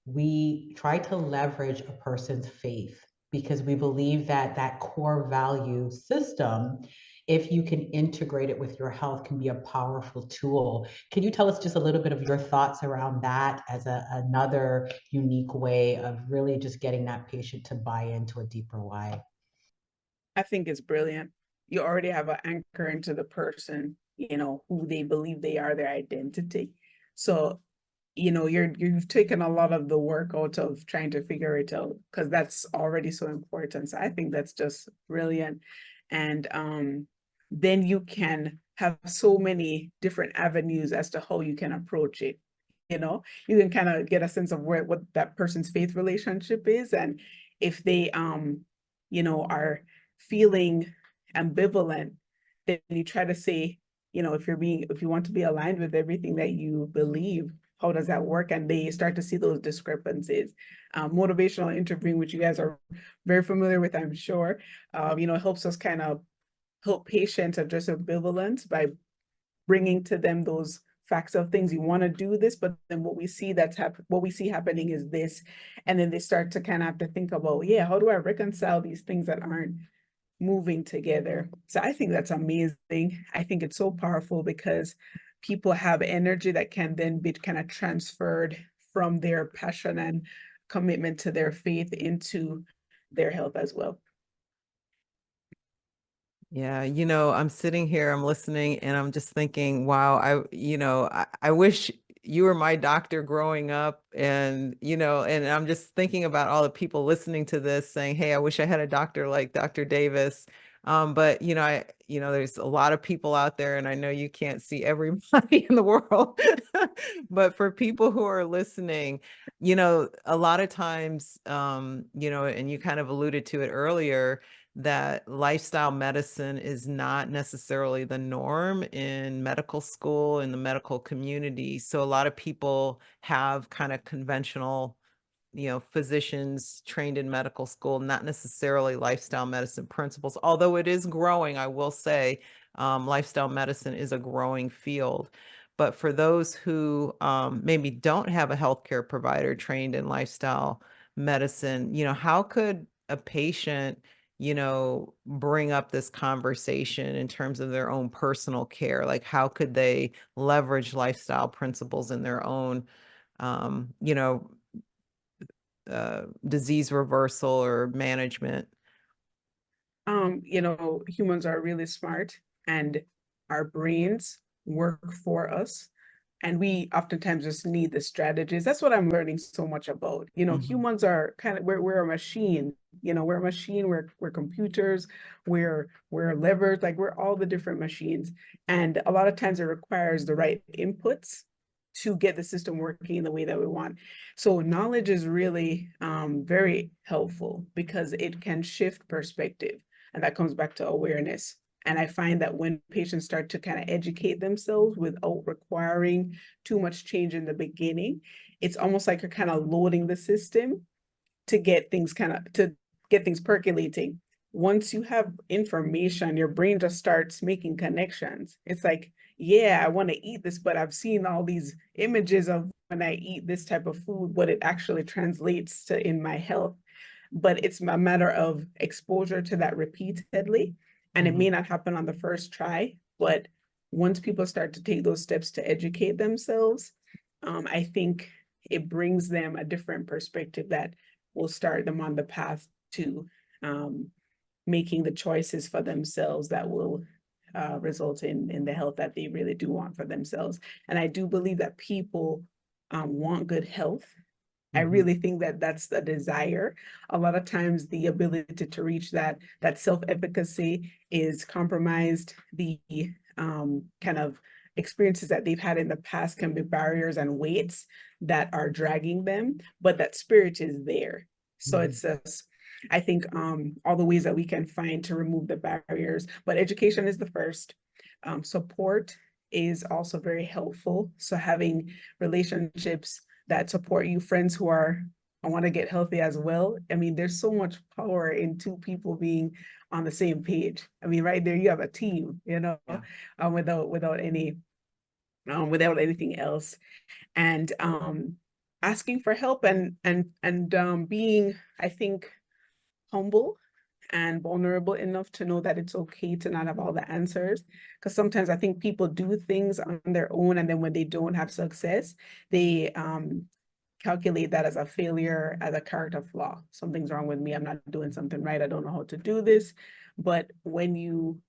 we try to leverage a person's faith, because we believe that that core value system, if you can integrate it with your health, can be a powerful tool. Can you tell us just a little bit of your thoughts around that as another unique way of really just getting that patient to buy into a deeper why? I think it's brilliant. You already have an anchor into the person, who they believe they are, their identity. So, you've taken a lot of the work out of trying to figure it out, because that's already so important. So I think that's just brilliant. And then you can have so many different avenues as to how you can approach it. You can kind of get a sense of what that person's faith relationship is, and if they are feeling ambivalent, then you try to say, if you want to be aligned with everything that you believe, how does that work? And they start to see those discrepancies. Motivational interviewing, which you guys are very familiar with, I'm sure, helps us kind of help patients address ambivalence by bringing to them those facts of things. You want to do this, but then what we see happening is this. And then they start to kind of have to think about, yeah, how do I reconcile these things that aren't moving together? So I think that's amazing. I think it's so powerful because people have energy that can then be kind of transferred from their passion and commitment to their faith into their health as well. Yeah, I'm sitting here, I'm listening, and I'm just thinking, wow, I wish you were my doctor growing up, and I'm just thinking about all the people listening to this saying, hey, I wish I had a doctor like Dr. Davis. But there's a lot of people out there, and I know you can't see everybody in the world, but for people who are listening, a lot of times, and you kind of alluded to it earlier, that lifestyle medicine is not necessarily the norm in medical school, in the medical community. So a lot of people have kind of conventional, physicians trained in medical school, not necessarily lifestyle medicine principles, although it is growing. I will say lifestyle medicine is a growing field. But for those who maybe don't have a healthcare provider trained in lifestyle medicine, how could a patient bring up this conversation in terms of their own personal care? Like, how could they leverage lifestyle principles in their own, disease reversal or management? Humans are really smart, and our brains work for us. And we oftentimes just need the strategies. That's what I'm learning so much about. Humans are we're a machine. We're a machine, we're computers, we're levers, like we're all the different machines. And a lot of times it requires the right inputs to get the system working the way that we want. So knowledge is really very helpful because it can shift perspective. And that comes back to awareness. And I find that when patients start to kind of educate themselves without requiring too much change in the beginning, it's almost like you're kind of loading the system to get things percolating. Once you have information, your brain just starts making connections. It's like, yeah, I want to eat this, but I've seen all these images of when I eat this type of food, what it actually translates to in my health. But it's a matter of exposure to that repeatedly. And it may not happen on the first try, but once people start to take those steps to educate themselves, I think it brings them a different perspective that will start them on the path to making the choices for themselves that will result in the health that they really do want for themselves. And I do believe that people want good health. I really think that that's the desire. A lot of times the ability to reach that self-efficacy is compromised. The kind of experiences that they've had in the past can be barriers and weights that are dragging them, but that spirit is there. So it's just, I think all the ways that we can find to remove the barriers, but education is the first. Support is also very helpful. So having relationships that support you, friends who I want to get healthy as well. I mean, there's so much power in two people being on the same page. I mean, right there, you have a team, without anything else. And asking for help and being, I think, humble and vulnerable enough to know that it's okay to not have all the answers. Because sometimes I think people do things on their own, and then when they don't have success, they calculate that as a failure, as a character flaw. Something's wrong with me. I'm not doing something right. I don't know how to do this. But when you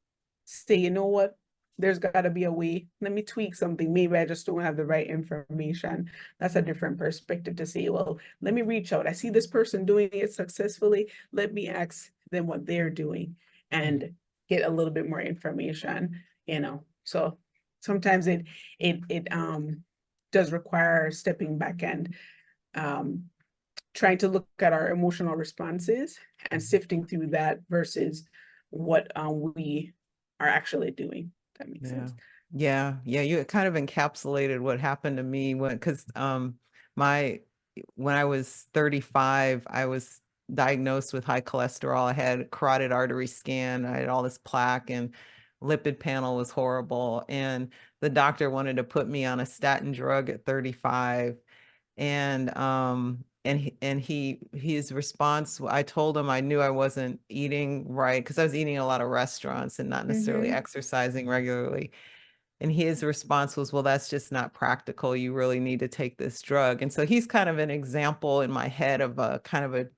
say, you know what, there's got to be a way. Let me tweak something. Maybe I just don't have the right information. That's a different perspective to say, well, let me reach out. I see this person doing it successfully. Let me ask them what they're doing and get a little bit more information, So sometimes it does require stepping back and trying to look at our emotional responses and sifting through that versus what we are actually doing. If that makes sense. Yeah. You kind of encapsulated what happened to me when I was 35, I was diagnosed with high cholesterol. I had a carotid artery scan. I had all this plaque, and lipid panel was horrible. And the doctor wanted to put me on a statin drug at 35. And his response, I told him I knew I wasn't eating right because I was eating a lot of restaurants and not necessarily exercising regularly. And his response was, well, that's just not practical. You really need to take this drug. And so he's kind of an example in my head of a kind of a,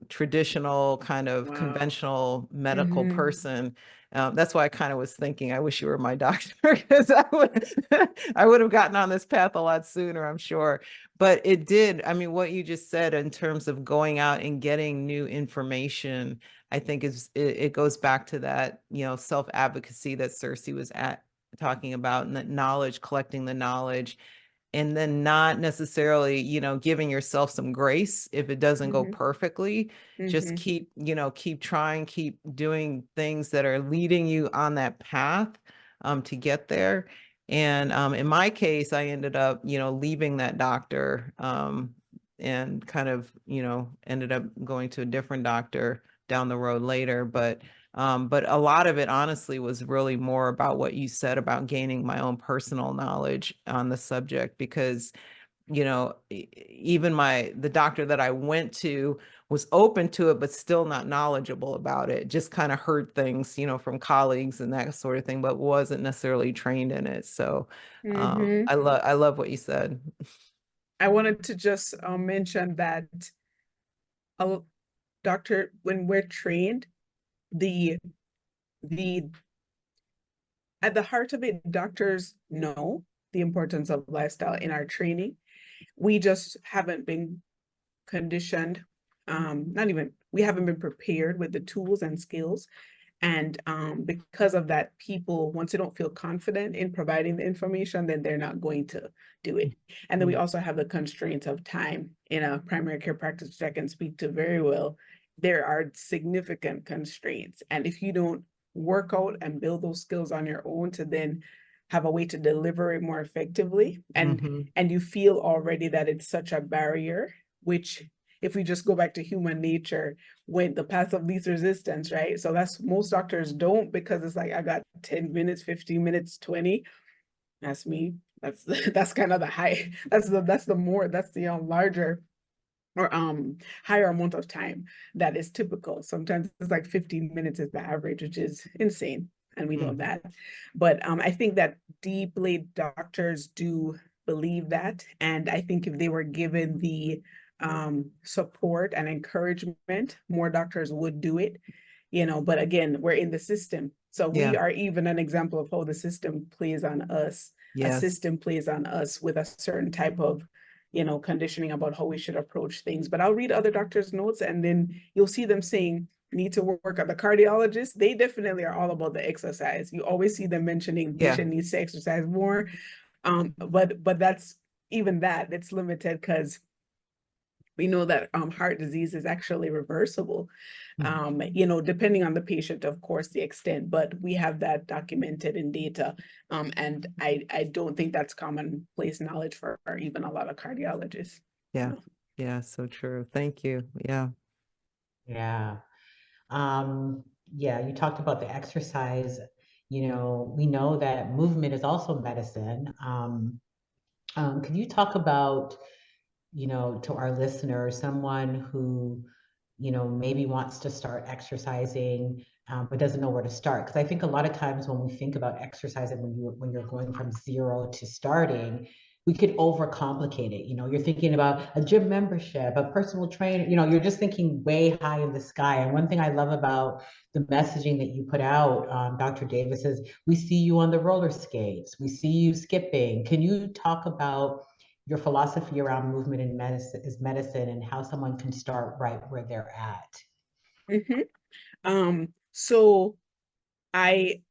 traditional kind of conventional medical person. That's why I kind of was thinking, I wish you were my doctor, because I would have gotten on this path a lot sooner, I'm sure. But it did. I mean, what you just said in terms of going out and getting new information, I think it goes back to that, self-advocacy that Sersie was talking about, and that knowledge, collecting the knowledge, and then not necessarily, giving yourself some grace if it doesn't go perfectly. Just keep trying, keep doing things that are leading you on that path to get there. And in my case, I ended up, leaving that doctor and kind of, ended up going to a different doctor down the road later. But a lot of it honestly was really more about what you said about gaining my own personal knowledge on the subject, because even the doctor that I went to was open to it, but still not knowledgeable about it. Just kind of heard things, from colleagues and that sort of thing, but wasn't necessarily trained in it. So I love what you said. I wanted to just mention that a doctor, when we're trained, the at the heart of it, doctors know the importance of lifestyle in our training. We just haven't been conditioned, we haven't been prepared with the tools and skills. And because of that, people, once they don't feel confident in providing the information, then they're not going to do it. And then we also have the constraints of time in a primary care practice, which I can speak to very well. There are significant constraints. And if you don't work out and build those skills on your own to then have a way to deliver it more effectively, and you feel already that it's such a barrier, which if we just go back to human nature, went the path of least resistance, right? So that's, most doctors don't, because it's like, I got 10 minutes, 15 minutes, 20. That's me. That's kind of the high, that's the larger or higher amount of time that is typical. Sometimes it's like 15 minutes is the average, which is insane. And we know that. But I think that deeply doctors do believe that. And I think if they were given the support and encouragement, more doctors would do it, but again, we're in the system. So we are even an example of how the system plays on us. A system plays on us with a certain type of, conditioning about how we should approach things. But I'll read other doctors' notes, and then you'll see them saying, need to work on the cardiologists. They definitely are all about the exercise. You always see them mentioning patient needs to exercise more. But that's, even that, it's limited, because we know that heart disease is actually reversible, depending on the patient, of course, the extent, but we have that documented in data. And I don't think that's commonplace knowledge for even a lot of cardiologists. Yeah. Yeah. So true. Thank you. Yeah. Yeah. You talked about the exercise. We know that movement is also medicine. Could you talk about, to our listeners, someone who, maybe wants to start exercising, but doesn't know where to start? Because I think a lot of times when we think about exercising, when you're going from zero to starting, we could overcomplicate it. You're thinking about a gym membership, a personal trainer, you're just thinking way high in the sky. And one thing I love about the messaging that you put out, Dr. Davis, is we see you on the roller skates, we see you skipping. Can you talk about your philosophy around movement in medicine and how someone can start right where they're at? So I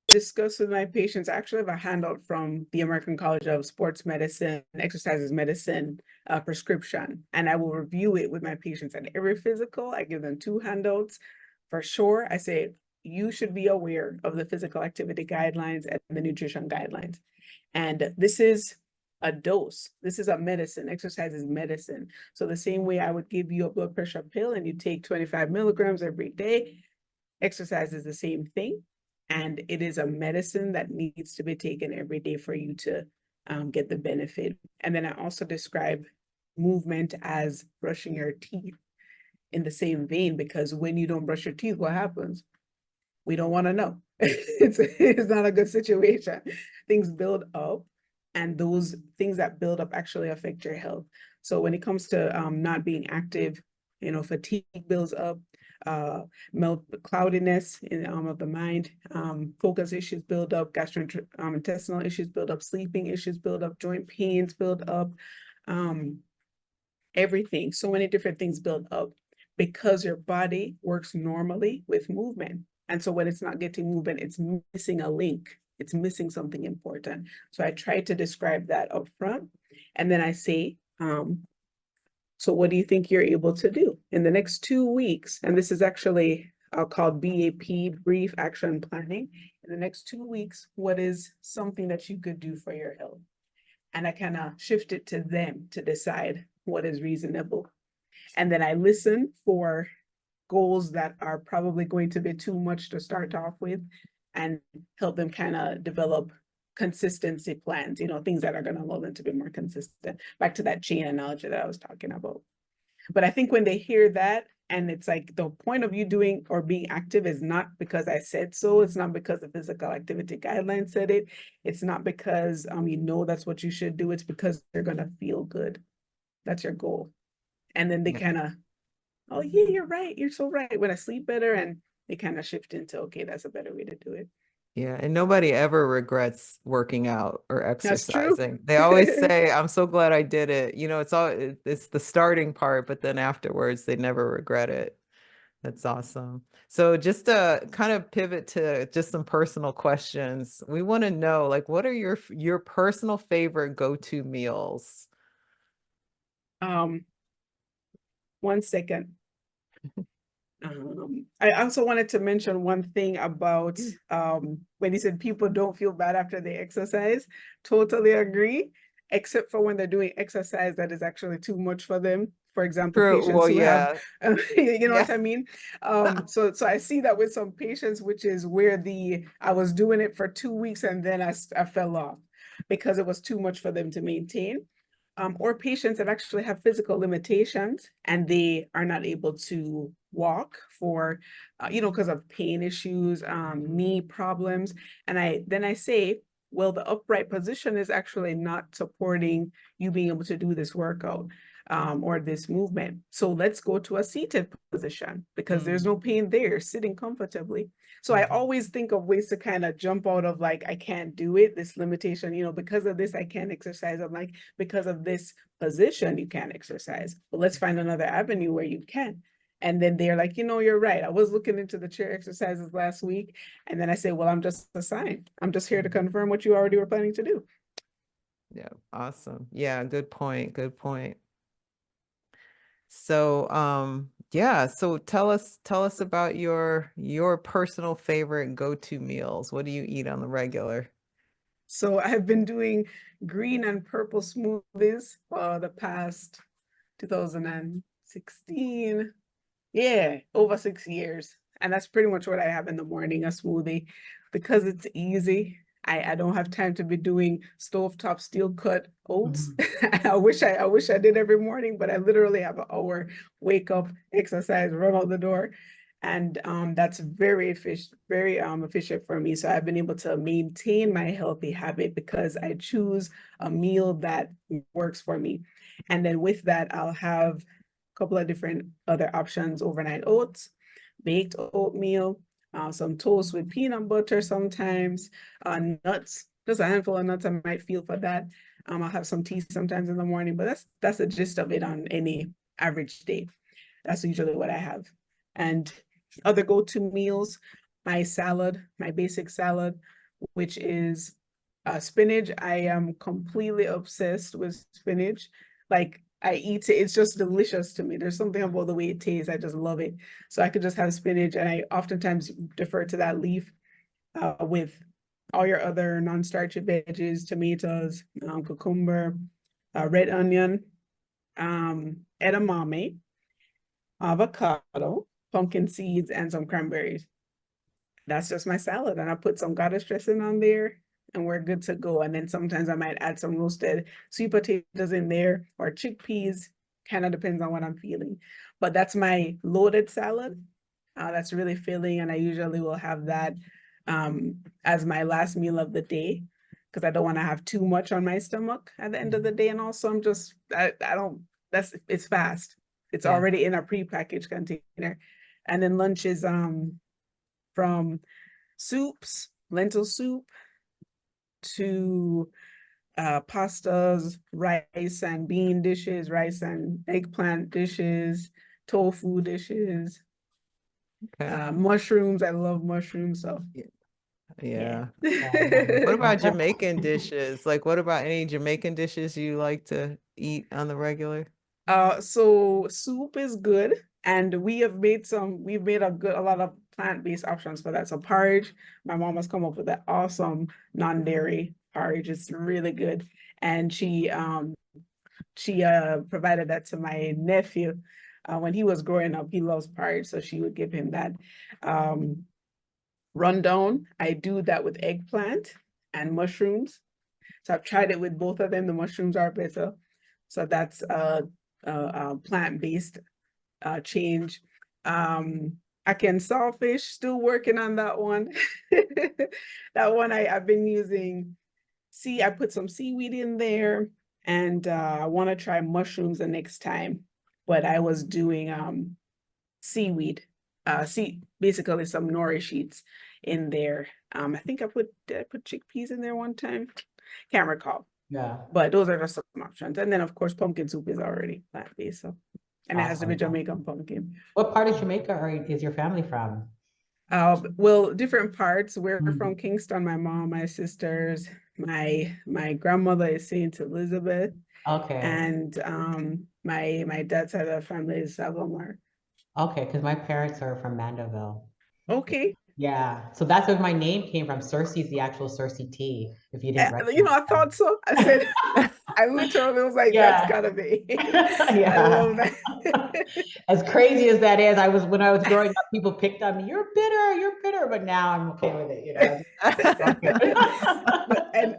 discuss with my patients, I actually have a handout from the American College of Sports Medicine, Exercises Medicine prescription, and I will review it with my patients at every physical. I give them 2 handouts. For sure, I say, you should be aware of the physical activity guidelines and the nutrition guidelines. And this is a dose. This is a medicine. Exercise is medicine. So the same way I would give you a blood pressure pill and you take 25 milligrams every day, exercise is the same thing. And it is a medicine that needs to be taken every day for you to get the benefit. And then I also describe movement as brushing your teeth in the same vein, because when you don't brush your teeth, what happens? We don't want to know. It's not a good situation. Things build up, and those things that build up actually affect your health. So when it comes to not being active, fatigue builds up, cloudiness of the mind, focus issues build up, gastrointestinal issues build up, sleeping issues build up, joint pains build up, everything. So many different things build up. because your body works normally with movement. And so when it's not getting movement, it's missing a link. It's missing something important. So I try to describe that up front. And then I say, so what do you think you're able to do in the next 2 weeks? And this is actually called BAP, Brief Action Planning. In the next 2 weeks, what is something that you could do for your health? And I kind of shift it to them to decide what is reasonable. And then I listen for goals that are probably going to be too much to start off with and help them kind of develop consistency plans, things that are going to allow them to be more consistent. Back to that chain analogy that I was talking about. But I think when they hear that, and it's like the point of you doing or being active is not because I said so. It's not because the physical activity guidelines said it. It's not because that's what you should do. It's because they're gonna feel good. That's your goal. And then they kind of, oh yeah, you're right. You're so right. When I sleep better, and they kind of shift into, okay, that's a better way to do it. Yeah, and nobody ever regrets working out or That's true. exercising. They always say, "I'm so glad I did it." It's the starting part, but then afterwards they never regret it. That's awesome. So just to kind of pivot to just some personal questions, we want to know, like, what are your personal favorite go-to meals? 1 second. I also wanted to mention one thing about when you said people don't feel bad after they exercise. Totally agree, except for when they're doing exercise that is actually too much for them. For example, True. patients Well, who yeah. have, you know Yeah. what I mean? So I see that with some patients, which is where I was doing it for 2 weeks and then I fell off because it was too much for them to maintain. Or patients that actually have physical limitations and they are not able to walk for, because of pain issues, knee problems. And I say, well, the upright position is actually not supporting you being able to do this workout or this movement. So let's go to a seated position because there's no pain there, sitting comfortably. So I always think of ways to kind of jump out of like, I can't do it, this limitation, because of this, I can't exercise. I'm like, because of this position, you can't exercise. But let's find another avenue where you can. And then they're like, you're right. I was looking into the chair exercises last week. And then I say, well, I'm just assigned. I'm just here to confirm what you already were planning to do. Yeah, awesome. Yeah, good point. Good point. So, yeah, so tell us about your personal favorite go-to meals. What do you eat on the regular? So I've been doing green and purple smoothies for the past 2016. Yeah, over 6 years. And that's pretty much what I have in the morning, a smoothie, because it's easy. I don't have time to be doing stovetop steel cut oats. I wish I did every morning, but I literally have an hour, wake up, exercise, run out the door. And that's very efficient for me. So I've been able to maintain my healthy habit because I choose a meal that works for me. And then with that, I'll have couple of different other options: overnight oats, baked oatmeal, some toast with peanut butter sometimes, nuts, just a handful of nuts I might feel for that. I'll have some tea sometimes in the morning, but that's the gist of it on any average day. That's usually what I have. And other go-to meals, my salad, my basic salad, which is spinach. I am completely obsessed with spinach. Like I eat it, it's just delicious to me. There's something about the way it tastes. I just love it. So I could just have spinach, and I oftentimes defer to that leaf with all your other non-starchy veggies, tomatoes, cucumber, red onion, edamame, avocado, pumpkin seeds, and some cranberries. That's just my salad. And I put some goddess dressing on there and we're good to go. And then sometimes I might add some roasted sweet potatoes in there or chickpeas. Kind of depends on what I'm feeling. But that's my loaded salad. That's really filling. And I usually will have that as my last meal of the day because I don't want to have too much on my stomach at the end of the day. And also it's fast. It's already in a prepackaged container. And then lunch is from soups, lentil soup, to pastas, rice and bean dishes, rice and eggplant dishes, tofu dishes, Okay. mushrooms. I love mushrooms, so Yeah. yeah. What about Jamaican dishes? Like, what about any Jamaican dishes you like to eat on the regular? So soup is good, and we've made a lot of plant-based options for that. So porridge, my mom has come up with that awesome non-dairy porridge. It's really good. And she provided that to my nephew when he was growing up. He loves porridge, so she would give him that. Rundown, I do that with eggplant and mushrooms. So I've tried it with both of them. The mushrooms are better. So that's a plant-based change. I can sawfish, still working on that one. That one I've been using. I put some seaweed in there, and I want to try mushrooms the next time. But I was doing seaweed, basically some nori sheets in there. I think did I put chickpeas in there one time? Can't recall. Yeah. But those are just some options. And then of course pumpkin soup is already plant-based, so and it has to be Awesome. Jamaican pumpkin. What part of Jamaica is your family from? Well, different parts. We're Mm. from Kingston, my mom, my sisters, my grandmother is Saint Elizabeth, Okay. and my dad's side of the family is Savomar. Okay, because my parents are from Mandeville. Okay. Yeah, so that's where my name came from. Sersie is the actual Sersie T, if you didn't recognize I thought so. I said, I literally was like, that's Yeah. gotta be. I Yeah. love that. As crazy as that is, when I was growing up, people picked on me, you're bitter, but now I'm okay with it,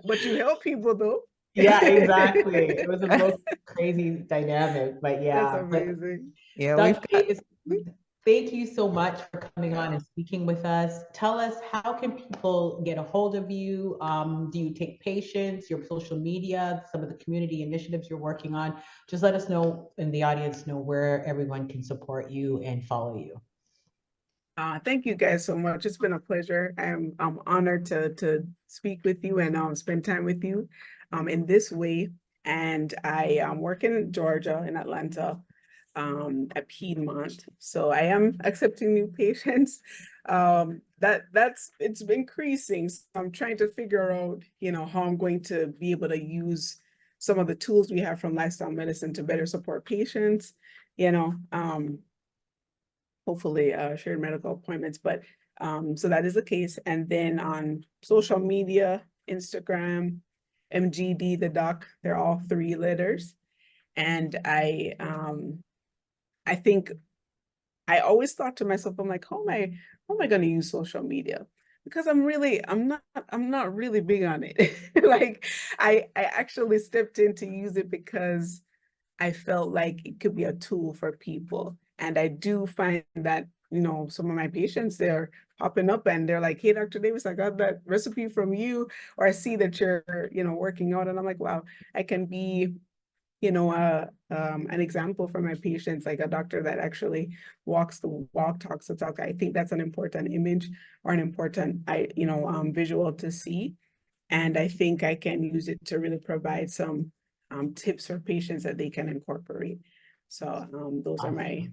But you help people though. Yeah, exactly. It was the most crazy dynamic, but That's yeah. But amazing. Yeah, we've Dr. got Davis, thank you so much for coming on and speaking with us. Tell us, how can people get a hold of you? Do you take patients, your social media, some of the community initiatives you're working on? Just let us know, and the audience know, where everyone can support you and follow you. Thank you guys so much. It's been a pleasure. I'm honored to speak with you and spend time with you in this way. And I work in Georgia, in Atlanta, at Piedmont. So I am accepting new patients. It's increasing. So I'm trying to figure out, how I'm going to be able to use some of the tools we have from lifestyle medicine to better support patients. Hopefully shared medical appointments, but so that is the case. And then on social media, Instagram, MGD the doc, they're all 3 letters. And I think I always thought to myself, I'm like, how am I going to use social media? Because I'm not really big on it. Like I actually stepped in to use it because I felt like it could be a tool for people. And I do find that, some of my patients, they're popping up and they're like, hey, Dr. Davis, I got that recipe from you, or I see that you're, working out. And I'm like, wow, I can be, an example for my patients, like a doctor that actually walks the walk, talks the talk. I think that's an important image or an important, visual to see. And I think I can use it to really provide some tips for patients that they can incorporate. So those are my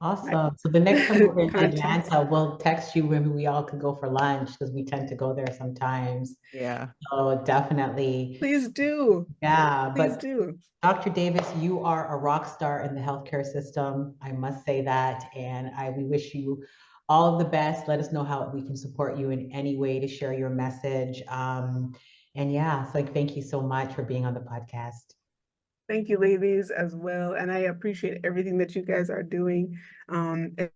Awesome. So the next time we're in contacts. Atlanta, we'll text you. Maybe we all could go for lunch, because we tend to go there sometimes. yeah. So definitely, Please do. yeah. Please But do. Dr. Davis, you are a rock star in the healthcare system. I must say that. And we wish you all of the best. Let us know how we can support you in any way to share your message. And yeah, so thank you so much for being on the podcast. Thank you, ladies, as well. And I appreciate everything that you guys are doing,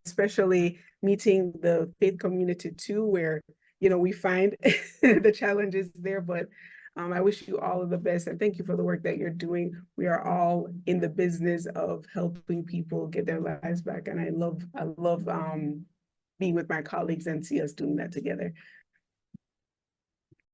especially meeting the faith community too, where, we find the challenges there. But I wish you all of the best, and thank you for the work that you're doing. We are all in the business of helping people get their lives back. And I love being with my colleagues and see us doing that together.